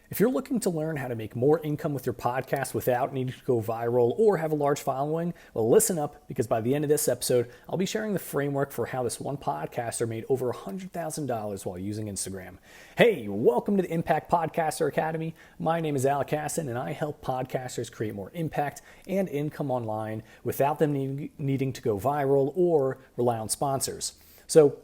If you're looking to learn how to make more income with your podcast without needing to go viral or have a large following, well, listen up, because by the end of this episode, I'll be sharing the framework for how this one podcaster made over $100,000 while using Instagram. Hey, welcome to the Impact Podcaster Academy. My name is Alec Casson, and I help podcasters create more impact and income online without them needing to go viral or rely on sponsors. So,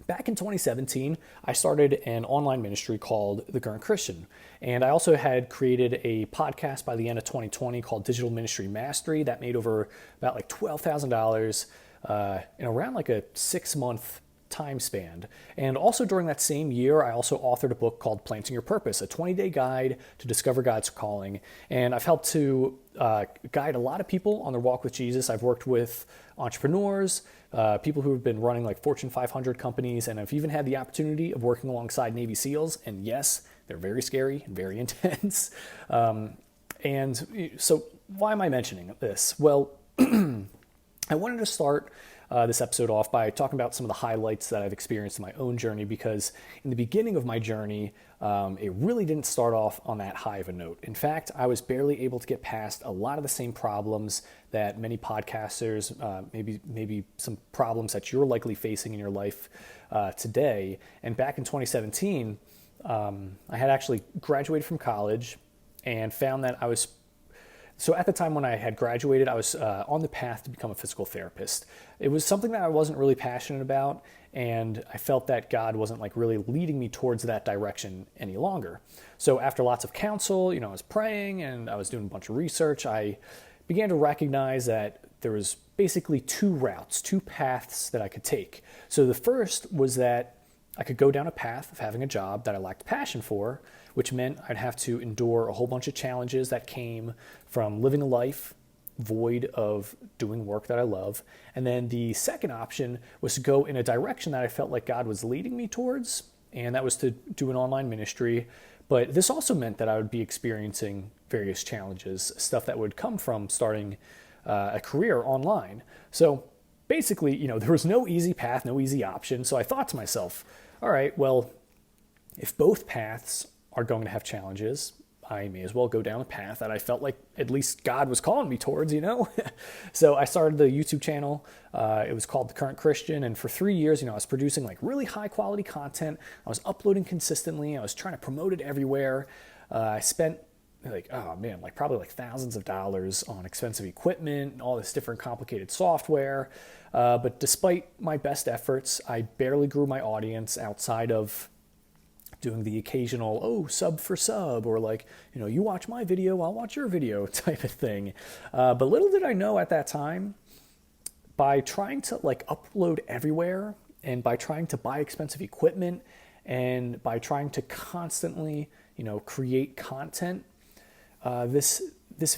back in 2017, I started an online ministry called The Current Christian. And I also had created a podcast by the end of 2020 called Digital Ministry Mastery that made over about like $12,000 in around like a 6-month time span. And also during that same year, I also authored a book called Planting Your Purpose, a 20-day guide to discover God's calling. And I've helped to guide a lot of people on their walk with Jesus. I've worked with entrepreneurs, people who have been running like Fortune 500 companies, and I've even had the opportunity of working alongside Navy SEALs. And yes, they're very scary and very intense. And so why am I mentioning this? Well, I wanted to start this episode off by talking about some of the highlights that I've experienced in my own journey, because in the beginning of my journey, it really didn't start off on that high of a note. In fact, I was barely able to get past a lot of the same problems that many podcasters, maybe some problems that you're likely facing in your life today. And back in 2017, I had actually graduated from college and found that so at the time when I had graduated, I was on the path to become a physical therapist. It was something that I wasn't really passionate about, and I felt that God wasn't like really leading me towards that direction any longer. So after lots of counsel, I was praying and I was doing a bunch of research, I began to recognize that there was basically two paths that I could take. So the first was that I could go down a path of having a job that I lacked passion for, which meant I'd have to endure a whole bunch of challenges that came from living a life void of doing work that I love. And then the second option was to go in a direction that I felt like God was leading me towards, and that was to do an online ministry. But this also meant that I would be experiencing various challenges, stuff that would come from starting a career online. So basically, there was no easy path, no easy option. So I thought to myself, all right, well, if both paths are going to have challenges, I may as well go down a path that I felt like at least God was calling me towards, So I started the YouTube channel. It was called The Current Christian. And for 3 years, I was producing like really high quality content. I was uploading consistently. I was trying to promote it everywhere. I spent probably like thousands of dollars on expensive equipment and all this different complicated software. But despite my best efforts, I barely grew my audience outside of doing the occasional, sub for sub, or like, you watch my video, I'll watch your video type of thing. But little did I know at that time, by trying to like upload everywhere, and by trying to buy expensive equipment, and by trying to constantly, create content, this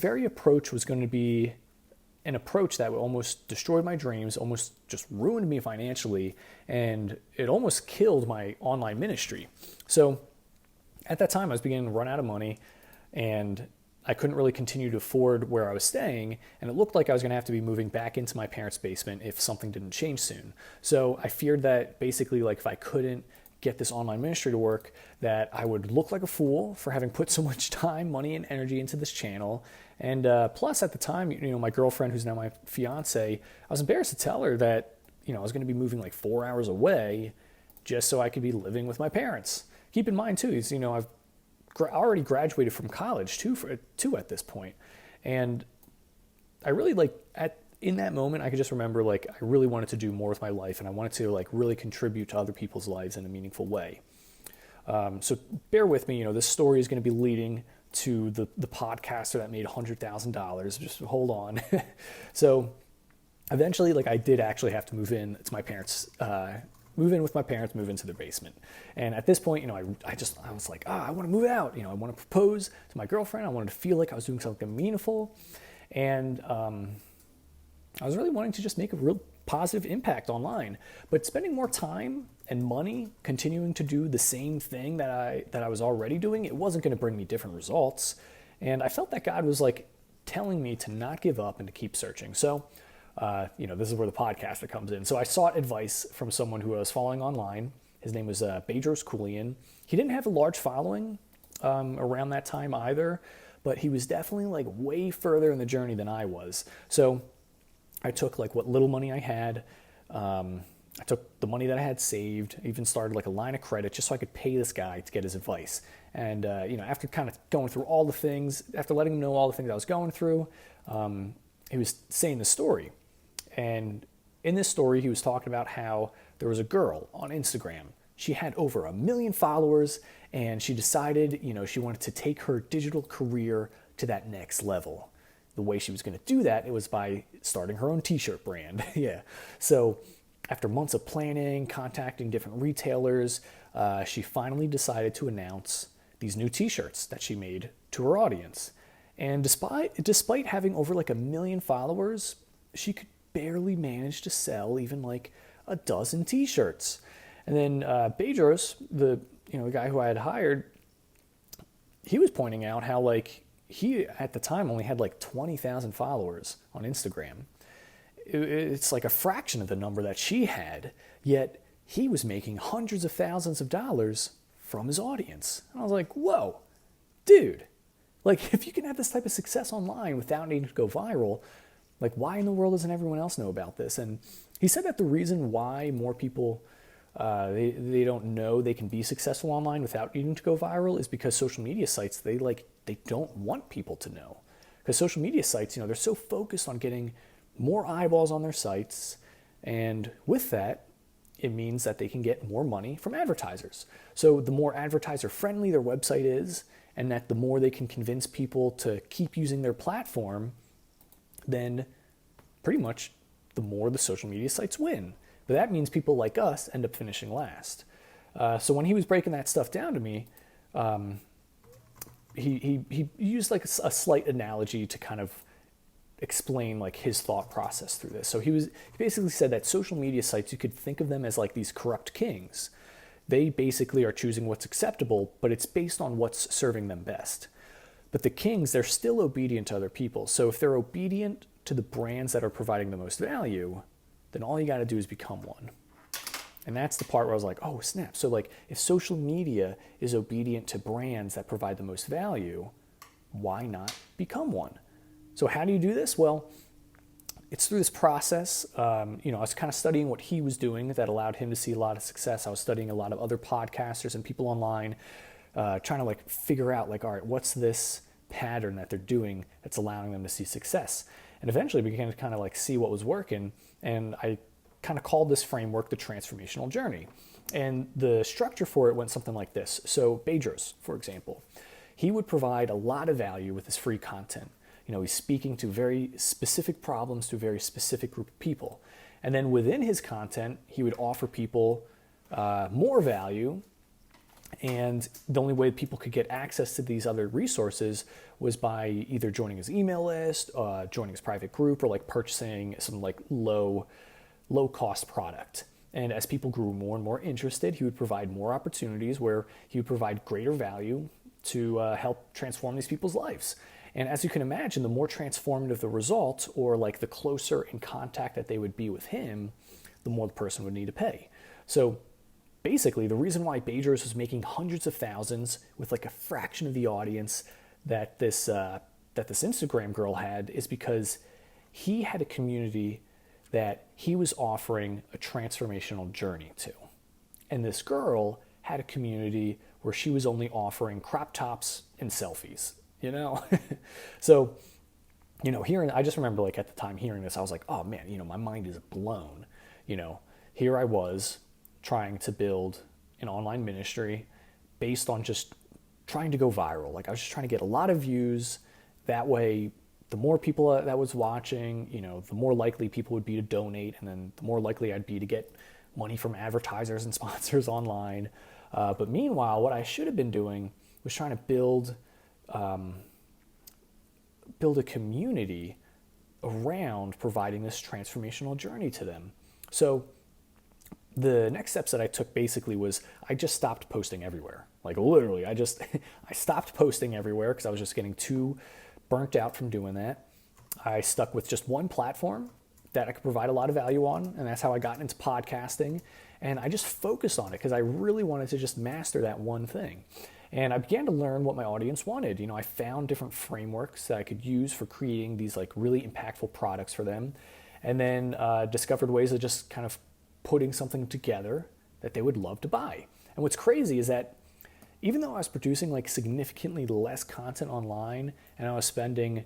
very approach was going to be an approach that would almost destroy my dreams, almost just ruined me financially, and it almost killed my online ministry. So at that time, I was beginning to run out of money, and I couldn't really continue to afford where I was staying, and it looked like I was going to have to be moving back into my parents' basement if something didn't change soon. So I feared that basically, like, if I couldn't get this online ministry to work, that I would look like a fool for having put so much time, money, and energy into this channel. And plus, at the time, my girlfriend, who's now my fiance, I was embarrassed to tell her that, I was going to be moving like 4 hours away just so I could be living with my parents. Keep in mind, too, I've already graduated from college, too, at this point. And I really, in that moment, I could just remember, I really wanted to do more with my life, and I wanted to, really contribute to other people's lives in a meaningful way. So bear with me, this story is going to be leading to the podcaster that made $100,000. Just hold on. So eventually, I did actually have to move in to my parents, move in with my parents, move into their basement. And at this point, I was like, I want to move out. I want to propose to my girlfriend. I wanted to feel like I was doing something meaningful. And I was really wanting to just make a real positive impact online, but spending more time and money continuing to do the same thing that I was already doing, it wasn't going to bring me different results. And I felt that God was telling me to not give up and to keep searching. So, this is where the podcaster comes in. So I sought advice from someone who I was following online. His name was Bedros Keuilian. He didn't have a large following, around that time either, but he was definitely like way further in the journey than I was. So I took like what little money I had. I took the money that I had saved, even started like a line of credit just so I could pay this guy to get his advice. And, after kind of going through all the things, after letting him know all the things I was going through, he was saying the story. And in this story, he was talking about how there was a girl on Instagram. She had over 1 million followers, and she decided, she wanted to take her digital career to that next level. The way she was going to do that, it was by starting her own t-shirt brand. Yeah. So after months of planning, contacting different retailers, she finally decided to announce these new t-shirts that she made to her audience. And despite having over like 1 million followers, she could barely manage to sell even like a dozen t-shirts. And then Bedros, the guy who I had hired, he was pointing out how like he at the time only had like 20,000 followers on Instagram. It's like a fraction of the number that she had, yet he was making hundreds of thousands of dollars from his audience. And I was like, whoa, dude, like if you can have this type of success online without needing to go viral, like why in the world doesn't everyone else know about this? And he said that the reason why more people, they don't know they can be successful online without needing to go viral is because social media sites, they don't want people to know. Because social media sites, they're so focused on getting more eyeballs on their sites, and with that, it means that they can get more money from advertisers. So the more advertiser friendly their website is, and that the more they can convince people to keep using their platform, then pretty much the more the social media sites win. But that means people like us end up finishing last. So when he was breaking that stuff down to me, he used like a slight analogy to kind of explain like his thought process through this. So he basically said that social media sites, you could think of them as like these corrupt kings. They basically are choosing what's acceptable, but it's based on what's serving them best. But the kings, they're still obedient to other people. So if they're obedient to the brands that are providing the most value, then all you got to do is become one. And that's the part where I was like, oh, snap. So like if social media is obedient to brands that provide the most value, why not become one? So how do you do this? Well, it's through this process. I was kind of studying what he was doing that allowed him to see a lot of success. I was studying a lot of other podcasters and people online, trying to like figure out like, all right, what's this pattern that they're doing that's allowing them to see success? And eventually we began to kind of like see what was working. And I kind of called this framework the transformational journey. And the structure for it went something like this. So Bedros, for example, he would provide a lot of value with his free content. He's speaking to very specific problems to a very specific group of people. And then within his content, he would offer people more value. And the only way people could get access to these other resources was by either joining his email list, joining his private group, or like purchasing some like low cost product. And as people grew more and more interested, he would provide more opportunities where he would provide greater value to help transform these people's lives. And as you can imagine, the more transformative the result, or like the closer in contact that they would be with him, the more the person would need to pay. So basically, the reason why Bedros was making hundreds of thousands with like a fraction of the audience that this Instagram girl had is because he had a community that he was offering a transformational journey to. And this girl had a community where she was only offering crop tops and selfies. So, I just remember like at the time hearing this, I was like, oh man, my mind is blown. Here I was trying to build an online ministry based on just trying to go viral. Like I was just trying to get a lot of views. That way, the more people that was watching, the more likely people would be to donate. And then the more likely I'd be to get money from advertisers and sponsors online. But meanwhile, what I should have been doing was trying to build a community around providing this transformational journey to them. So the next steps that I took basically was I just stopped posting everywhere. Like literally, I stopped posting everywhere because I was just getting too burnt out from doing that. I stuck with just one platform that I could provide a lot of value on, and that's how I got into podcasting. And I just focused on it because I really wanted to just master that one thing. And I began to learn what my audience wanted. I found different frameworks that I could use for creating these like really impactful products for them, and then discovered ways of just kind of putting something together that they would love to buy. And what's crazy is that even though I was producing like significantly less content online and I was spending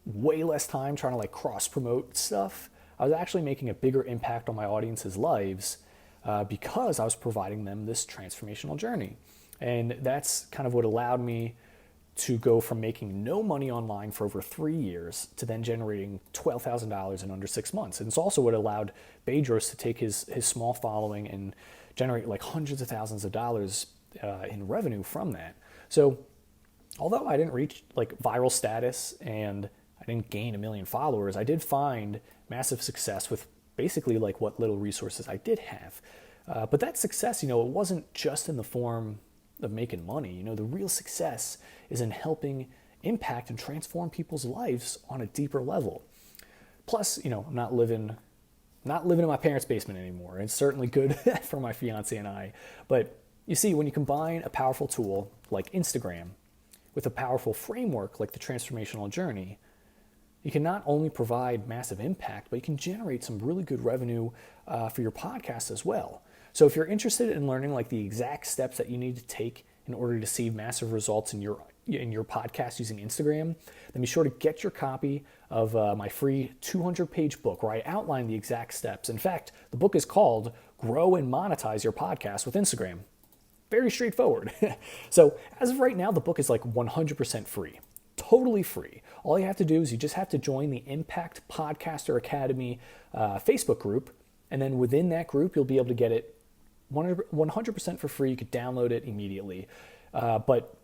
way less time trying to like cross promote stuff, I was actually making a bigger impact on my audience's lives because I was providing them this transformational journey. And that's kind of what allowed me to go from making no money online for over 3 years to then generating $12,000 in under 6 months. And it's also what allowed Bedros to take his small following and generate like hundreds of thousands of dollars in revenue from that. So although I didn't reach like viral status and I didn't gain 1 million followers, I did find massive success with basically like what little resources I did have. But that success, it wasn't just in the form of making money. The real success is in helping impact and transform people's lives on a deeper level. Plus, I'm not living in my parents' basement anymore. It's certainly good for my fiance and I. But you see, when you combine a powerful tool like Instagram with a powerful framework like the transformational journey, you can not only provide massive impact, but you can generate some really good revenue for your podcast as well. So if you're interested in learning like the exact steps that you need to take in order to see massive results in your podcast using Instagram, then be sure to get your copy of my free 200-page book where I outline the exact steps. In fact, the book is called Grow and Monetize Your Podcast with Instagram. Very straightforward. So as of right now, the book is like 100% free. Totally free. All you have to do is you just have to join the Impact Podcaster Academy Facebook group. And then within that group, you'll be able to get it 100% for free. You could download it immediately. But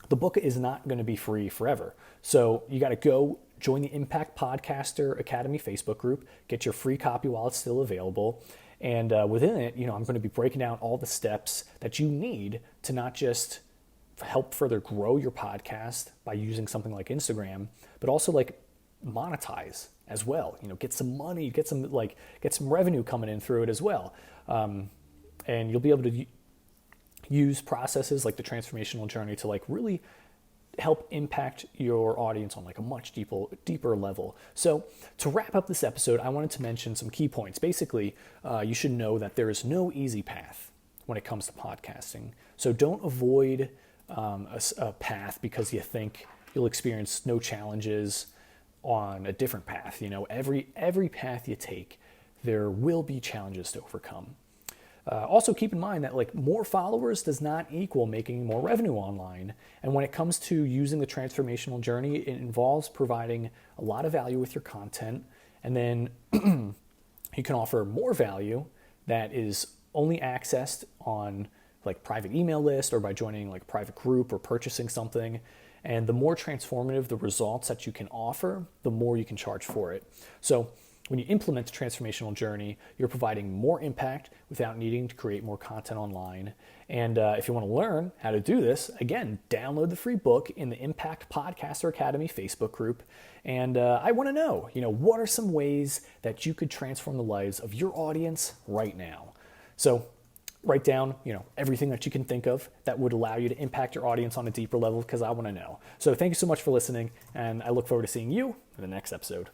the book is not going to be free forever. So you got to go join the Impact Podcaster Academy Facebook group, get your free copy while it's still available. And within it, I'm going to be breaking down all the steps that you need to not just help further grow your podcast by using something like Instagram, but also like monetize as well. Get some money, get some revenue coming in through it as well. And you'll be able to use processes like the transformational journey to like really help impact your audience on like a much deeper level. So to wrap up this episode, I wanted to mention some key points. Basically, you should know that there is no easy path when it comes to podcasting. So don't avoid a path because you think you'll experience no challenges on a different path. Every path you take, there will be challenges to overcome. Also keep in mind that like more followers does not equal making more revenue online. And when it comes to using the transformational journey, it involves providing a lot of value with your content. And then you can offer more value that is only accessed on like private email list or by joining like private group or purchasing something. And the more transformative the results that you can offer, the more you can charge for it. So when you implement the transformational journey, you're providing more impact without needing to create more content online. And if you want to learn how to do this, again, download the free book in the Impact Podcaster Academy Facebook group. And I want to know, what are some ways that you could transform the lives of your audience right now? So write down, everything that you can think of that would allow you to impact your audience on a deeper level, because I want to know. So thank you so much for listening, and I look forward to seeing you in the next episode.